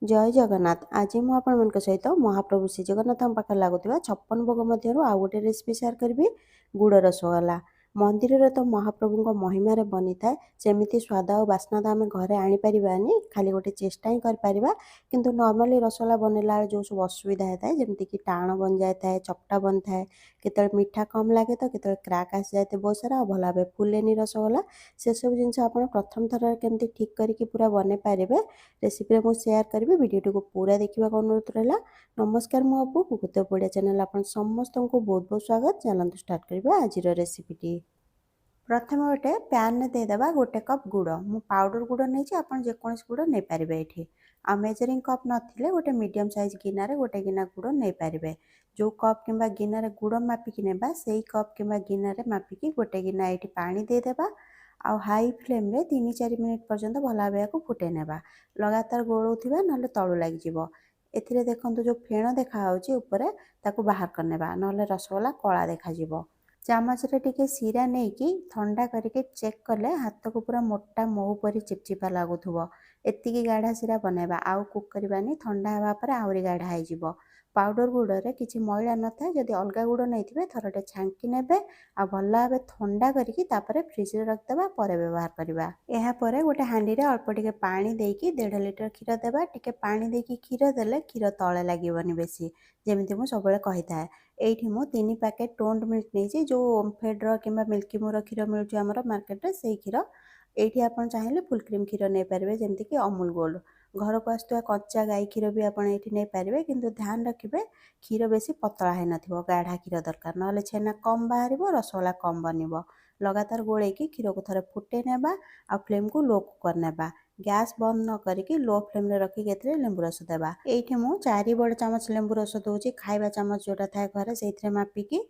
जय जगन्नाथ। आज मु आपण सहित महाप्रभु श्री जगन्नाथ पाखे लगुवा 56 भोग मध्य आउ गोटे रेसिपी शेयर करी गुड़ रसगोला। मंदिर तो महाप्रभु महिमार बनी थाए सेमती स्वाद और बास्ना तो आम घरे आनीपारानी खाली गोटे चेष्टा ही कर किंतु नॉर्मली रसगोला बनला जो सब असुविधा होता है जमीक कि टाण बन जाए चपटा बन थाए केत मीठा कम लगे तो केत क्राक आसी जाए बहुत सारा और भल भाव फुलेनी रसगोला से सब जिन प्रथम थर केमती ठीक करके पूरा बन पारे रेसिपी मुझे शेयर करी भिडियो को पूरा देखा अनुरोध रहा। नमस्कार मु अपू कुकुत पड़िया चैनल आप समस्त को बहुत बहुत स्वागत। चलते स्टार्ट करवा आज रेसिपी। प्रथम गोटे पैन में देदेबा गोटे कप गुड़ मु पाउडर गुड़ नहीं आप जेकोसी गुड़ नहीं पारे ये आ मेजरिंग कप नथिले गोटे मीडियम साइज गिनारे गोटे गिना गुड़ नहीं पारे जो कप कि गिनारे गुड़ मापिकी नेबा से कप कि गिनारे मापिकी गोटे गिना ये पानी देदेबा आउ हाई फ्लेम रे 3-4 मिनिट पर्यंत भल भाव को फुटे नेबा लगातार गोलौथिबा नले तळु लागिजिवो। एथिरे देखंतु जो फेण देखा होची ऊपर ताकू बाहर करनेबा नले रसगोला कला देखाजिवो। चामच रे टिके सीरा नहीं कि ठंडा करके चेक कले हाथ को पूरा मोटा महू परी चिपचिपा लगुथुबो। एतिकी गाढ़ा सीरा बनैबा आउ कुक करबानी ठंडा हवा पर आउरी गाढ़ा होइजिवो। पाउडर गुड़ में किसी मैला न था जदि अलग गुड़ नहीं थरटे छांकी नेबे आ भल भाव ठंडा करके फ्रिज रे रखदेबा पर व्यवहार करवा। यह पर गोटे हांडी रे अल्प टिके पानी देकी 1.5 लिटर क्षीर देबा टिके पानी देकी क्षीर देले क्षीर तले लागेबनी बेसी जेमिति मु सबले कहि थाए। एठी मु 3 पैकेट टोन्ड मिल्क नहीं जो ओमफेड रो किंबा मिल्की मोर क्षीर मिलुची हमर मार्केट रे से क्षीर एठी आपण चाहिले फुल क्रीम क्षीर नहीं पारे जेमति कि अमूल गोल्ड घर को आसुवा कच्चा गाई क्षीर भी आप नहीं पारे किंतु ध्यान रखिए क्षीर बेसी पतला है नथिबो गाढ़ा क्षीर दरकार नले छेना कम बाहर रसगोला कम बनिबो। लगातार गोलेकी क्षीर को थरे फुटे नेबा आ फ्लेम को लो करनेबा गैस बंद न करिकी लो फ्लेम रे रखी एथिरे लेंबू रस देबा। एठी मु 4 बड़ चामच लेंबू रस दोची खाइबा चामच जोटा थाए घरे सेइथिरे मापिकी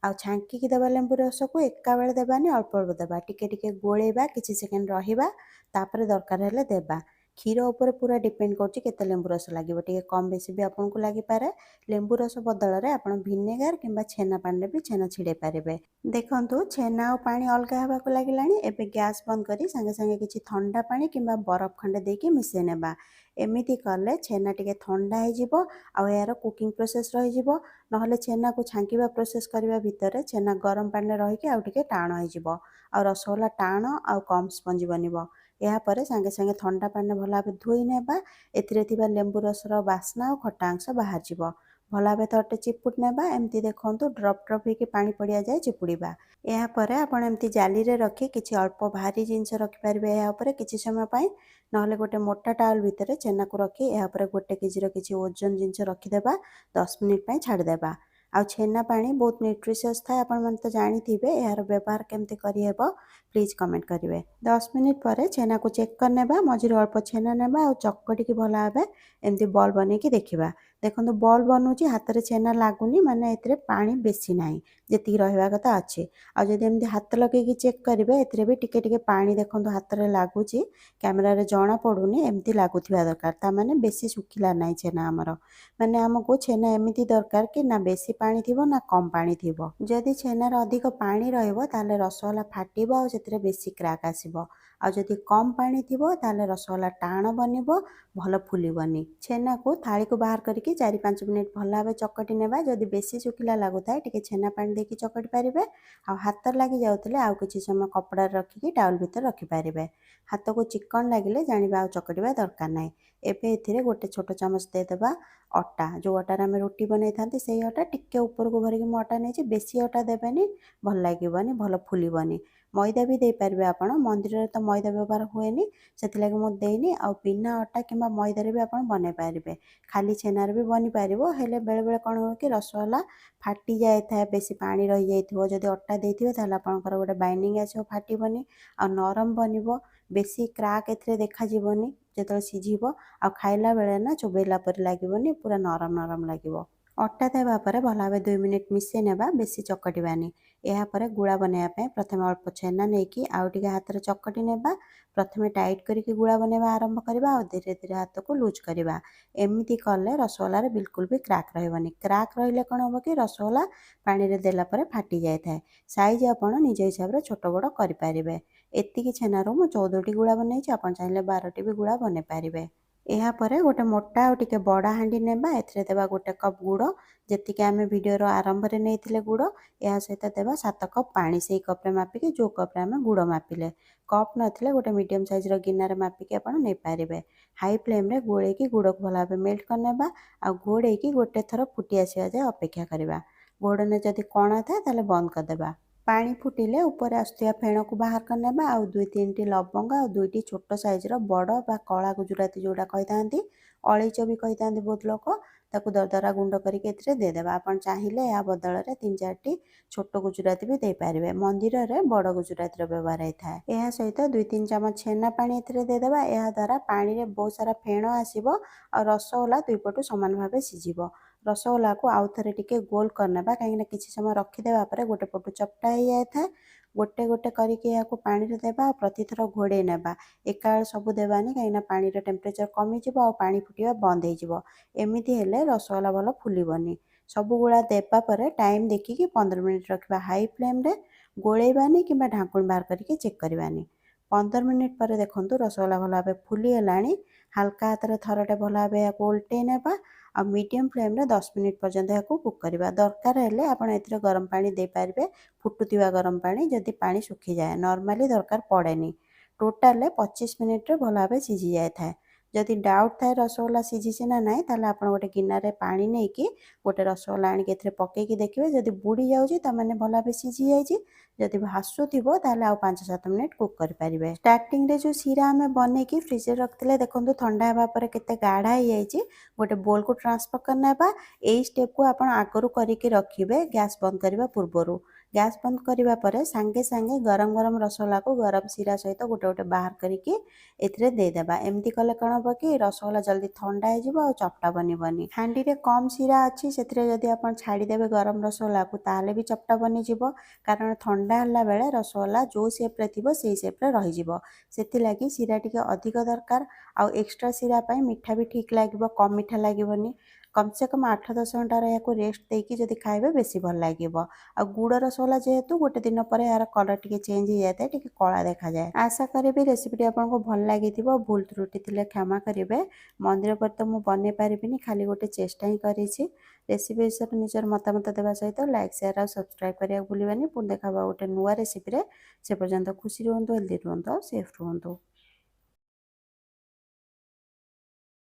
आ छांकी देवा लेंबू रस को एका बेले देबानी अल्प अल्प देबा टिके टिके गोलेबा किछि सेकेंड रहिबा तापर दरकार हेले देबा। क्षीर उपर पूरा डिपेंड करछि केते लेंबू रस लागिबो टिके कम बेसी भी आपन को लागि पारे। लेंबू रस बदल रे आपन विनेगार किंबा छेना पानी भी छेना छिड़े पारिबे। देखंतु छेना और पानी अलग हवा को लागिलानी एबे गैस बंद करी संगे संगे किछि ठंडा पानी किंबा बरफ खंडे देकी मिसे नेबा। एमिति कले छेना टिके ठंडा हे जिवो आ यार कुकिंग प्रोसेस रहि जिवो नहले छेना को छांकीबा प्रोसेस करबा भितर छेना गरम पानी रही के आउ टिके टाण हो जिवो आ रसगोला टाण आ कम स्पंजी बनिबो। या पर संगे संगे ठंडा पानी भल भाव धोई नेबा एथिरे थिबा लेंबू रसर बास्ना और खटा अंश बाहर जिवो भल भाव थरटे चिपुट नेबा एमती देखंतु ड्रप ड्रप होके पानी पड़िया जाए चिपुड़ीबा। या पर आपण एमती जाली रे रखी किछि अल्प भारी जिंस रखि पारिबे या ऊपर किछि समय पई नहले गोटे मोटा टावल भितर छेना को रखी या ऊपर गोटे केजी रो किछि ओजन जिंस रखि देबा 10 मिनिट पई छाड़ देबा। आ छेना पानी बहुत न्यूट्रिशियस थाए आपण मन तो जानि थिबे यार व्यवहार केमते करि हेबो प्लीज कमेंट करिवे। 10 मिनिट पर छेना को चेक कर नेबा मझिर अल्प छेना नेबा और चक्कटी की भल भाव एमती बॉल बने की देखिबा। देखो बॉल बनूची हाथ रे छेना लागुनी माने एतरे पानी बेसी नाही जेती रहबा कथा अछि आ जदि एमती हाथ लगे की चेक करिवे एतरे भी टिके टिके पानी देखंतु हाथ रे लागुची कैमरा रे जणा पडुनी एमती लागुथिबा दरकार ता माने बेसी सुखिला नाही छेना हमर माने हमको छेना एमिति दरकार कि ना बेसी पानी थिबो ना कम पानी थिबो। जदि छेनार अधिक पानी रहइबो ताले रसगोला फाटिबो आ सेतरे बेसी क्राक आसीबो आ जदि कम पानी थिबो ताले रसगोला टाण बनिबो भल फुलिबनी। छेना को थाली को बाहर करके 4-5 मिनिट भल भाव चकटी नेबा जदि बेसी सुखिला लागुथाय टिके छेना पानी देकी चकटी पारिबे आ हाथ लागी जाउतले आ किछि समय कपड़ा रखिकी टावल भीतर रखि पारिबे। हाथ को चिकन लागिले जानिबा आ चकटिबा दरकार नाही। एबे एथिरे गोटे छोट चामच दे देबा अटा जो अटार आम रोटी बनई था से अटा टिके ऊपर को भरिक मु अटा नहीं बेसी अटा देवेनि भल लगे भल फुलबनी। मैदा भी दे पारे आप मंदिर में तो मैदा व्यवहार हुए से मुझे आ बिना अटा कि मैदार भी आप बन पारे खाली छेनार भी बनी पार हेले बेले बेले कौन हो कि रसगोला फाटी जाए था बेसी पानी रही जाइए जदि अटा देते आपंकर गोटे बाइंडिंग आसो फाटबनी आ नरम बन बेसी क्राक ए देखाजीवनी जो सीझब आ खाइला बेले ना चोबेला पर लगे पूरा नरम नरम लगे। अटा देवा पर भल भाव 2 मिनिट मिसे नेबा बेसी चकटिबानी। या पर गुड़ा बनवाई प्रथम अल्प छेना नहीं कि आउ टिके हाथ में चकटी नेबा प्रथमे टाइट करके गुड़ा बनवा आरंभ करवा और धीरे धीरे हाथ को लूज करवा। एमती कले रसगोलार बिल्कुल भी क्राक रही क्राक रही कौन हम कि रसगोला पानी रे देला पर फाटी जाए था। साइज आपण निज हिसाब से छोट बड़ करें। एतिकी छेनारू मु 14टी गुड़ा बनई आप चाहिए 12टी भी गुड़ा बन पारे। एहापर गोटे मोटा और टिके बड़ा हांडी नेबा एथिरे देबा गोटे कप गुड़ जेतिके आमे वीडियोर आरंभ रे नेइथिले गुड़ या सहित देबा 7 कप पानी सेई कप रे मापिके जो कप रे आमे गुड़ मापिले कप नथिले गोटे मीडियम साइज रो गिनारे मापिके आपण नै पारिबे। हाई फ्लेम रे गोळेकी गुड़ को भला भाबे मेल्ट करनेबा आ घोड़ेकी गोटे थर फुटी आसीबा जाय अपेक्षा करबा। घोड़ने जदि कणा थाए ताले बंद कर देबा। पानी फुटिले ऊपर आसुथिबा फेण को बाहर करनेबा आ 2-3 टी लवंग आ 2 टी छोट साइज रो बड़ बा कला गुजराती जोड़ा कहितांती अलैच भी कहितांती बहुत लोक ताकू दरदरा गुंड करके एथिरे दे देबा। आपण चाहिले या बदल रे 3-4 टी छोट गुजराती भी दे पारिबे। मंदिर रे बड़ गुजराती रो व्यवहार होता है। एहा सहित 2-3 चमच छेना पानी एथिरे दे देबा। एहा द्वारा पानी रे बहुत सारा फेण आसीबो और रसगोला दुई पटु समान भाबे सिझिबो। रसगोला को आउ थरे टिके गोल करनेबा कहीं किसी समय रखिदेबा परे गोटे पटु चपटा हो जाए था गोटे गोटे करके या पानी रे देबा प्रति थर घोड़े नेबा एकाल सबु देबानी कहीं पानी रे टेम्परेचर कमी जिवो आ पानी फुटिबा बंद हो जिवो। एमिति हेले रसगोला भल फुलिबनी। सबु गुड़ा देबा परे टाइम देखिकी 15 मिनिट रखिबा हाई फ्लेम रे गोळेबानी किंबा ढांकुणी बाहर करके चेक करबानी। 15 मिनिट पर देखंतु रसगोला भल भाबे फुली गलानी। हल्का हाथ थरटे भल भाबे उल्टे नेबा आ मीडियम फ्लेम रे 10 मिनिट पर्यंत याको कुक करबा। दरकार हेले आपण एथिरे गरम पानी दे पारिबे फुटुथिबा गरम पानी जदि पानी सुखी जाए नॉर्मली दरकार पड़ेनी। टोटाल 25 मिनिट रे भल भाबे सिझी जाए थाए। जदि डाउट थाए रसगोला सिझिछि ना नाई ताले आपण गोटे गिनारे पानी नेकी गोटे रसगोला आनिके एथिरे पकेइकी देखिबे जदि बुड़ी जाउछि ता माने भल भाबे सिझी जाइछि। जदि भासुथिबो ताले आ 5-7 मिनिट कुक करि पारिबे। स्टार्टिंग रे जो सीरा आमे बनेकी फ्रिज रे रखथिले देखंतु ठंडा हेबा परे केते गाढ़ा हो जाइछि। गोटे बोल को ट्रांसफर करनेबा एई स्टेप को आपण आगरु करिके रखिबे गैस बंद करबा पूर्वरु। गैस बंद करिबा परे सांगे सांगे गरम गरम रसगोला को गरम सीरा सहित गोटे गोटे बाहर करिके एथिरे दे देबा। एमती कले कण हबो कि रसगोला जल्दी ठंडा हो जिवो आ चपटा बनिबनी। हांडी रे कम सीरा अछि सेथिरे जदि आपण छाडी देबे गरम रसगोला को ताले भी चपटा बनि जिवो कारण ठंडा हल्ला बेले रसगोला जो शेप रे थिबो सेई शेप रे रहि जिवो। सेथि लागि सीरा टिके अधिक दरकार आ एक्स्ट्रा सीरा पई मिठा भी ठीक लागिबो कम मिठा लागिबोनी। कम से कम 8-10 घंटा याको रेस्ट देकी जदि खाइबे बेसी भल लागिबो। आ गुड़ रसगोला जेहेतु गोटे दिन पर यार कलर टिके चेंज हो जाए टिके कला देखा जाए। आशा करिबे रेसिपी आपको भल लागिथिबो। भूल त्रुटि थिले क्षमा करिबे। मंदिर पर तो मु बने पारिबिनी खाली गोटे चेष्टा ही करिछि। रेसिपी विषय निजर मतामत देबा सहित लाइक शेयर और सब्सक्राइब करिया भूलिबानी। पुଣି ଦେଖାବା गोटे नुआ रेसिपी रे। से पर्यंत खुशी रुहंतु हेल्दी रुहंतु सेफ रुहंतु।